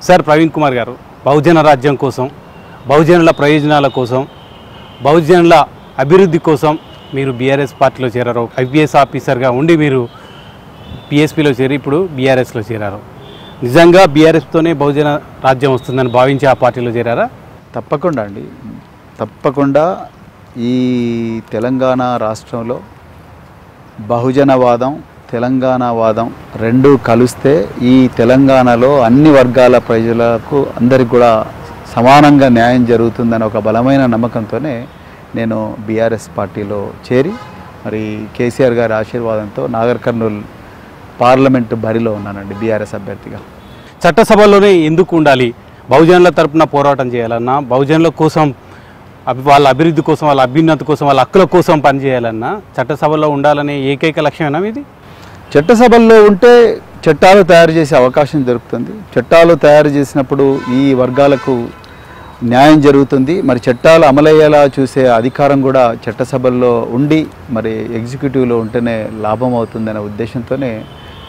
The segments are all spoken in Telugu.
సార్ ప్రవీణ్ కుమార్ గారు బహుజన రాజ్యం కోసం, బహుజనుల ప్రయోజనాల కోసం, బహుజనుల అభివృద్ధి కోసం మీరు బీఆర్ఎస్ పార్టీలో చేరారు. ఐపీఎస్ ఆఫీసర్గా ఉండి మీరు పీఎస్పీలో చేరి ఇప్పుడు బీఆర్ఎస్లో చేరారు. నిజంగా బీఆర్ఎస్తోనే బహుజన రాజ్యం వస్తుందని భావించి ఆ పార్టీలో చేరారా? తప్పకుండా అండి, తప్పకుండా. ఈ తెలంగాణ రాష్ట్రంలో బహుజనవాదం, తెలంగాణవాదం రెండూ కలిస్తే ఈ తెలంగాణలో అన్ని వర్గాల ప్రజలకు అందరికి కూడా సమానంగా న్యాయం జరుగుతుందని ఒక బలమైన నమ్మకంతోనే నేను బీఆర్ఎస్ పార్టీలో చేరి మరి కేసీఆర్ గారి ఆశీర్వాదంతో నాగర్ కర్నూల్ పార్లమెంటు బరిలో ఉన్నానండి బీఆర్ఎస్ అభ్యర్థిగా. చట్టసభలోనే ఎందుకు ఉండాలి? బహుజనుల తరపున పోరాటం చేయాలన్నా, బహుజనుల కోసం, వాళ్ళ అభివృద్ధి కోసం, వాళ్ళ అభ్యున్నతి కోసం, వాళ్ళ హక్కుల కోసం పనిచేయాలన్నా చట్టసభలో ఉండాలనే ఏకైక లక్ష్యమేనా ఇది? చట్టసభల్లో ఉంటే చట్టాలు తయారు చేసే అవకాశం దొరుకుతుంది. చట్టాలు తయారు చేసినప్పుడు ఈ వర్గాలకు న్యాయం జరుగుతుంది. మరి చట్టాలు అమలయ్యేలా చూసే అధికారం కూడా చట్టసభల్లో ఉండి మరి ఎగ్జిక్యూటివ్లో ఉంటేనే లాభం అవుతుందనే ఉద్దేశంతోనే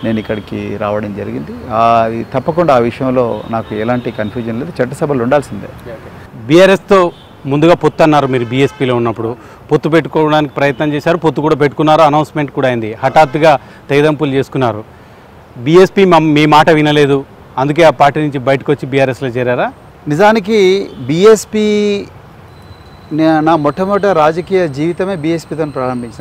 నేను ఇక్కడికి రావడం జరిగింది. అది తప్పకుండా ఆ విషయంలో నాకు ఎలాంటి కన్ఫ్యూజన్ లేదు, చట్టసభలు ఉండాల్సిందే. బీఆర్ఎస్తో ముందుగా పొత్తు అన్నారు మీరు. బీఎస్పీలో ఉన్నప్పుడు పొత్తు పెట్టుకోవడానికి ప్రయత్నం చేశారు, పొత్తు కూడా పెట్టుకున్నారు, అనౌన్స్మెంట్ కూడా అయింది. హఠాత్తుగా తెగదంపులు చేసుకున్నారు. బీఎస్పీ మీ మాట వినలేదు, అందుకే ఆ పార్టీ నుంచి బయటకు వచ్చి బీఆర్ఎస్లో చేరారా? నిజానికి బీఎస్పీ నా మొట్టమొదటి రాజకీయ జీవితమే బీఎస్పీతో ప్రారంభించాను.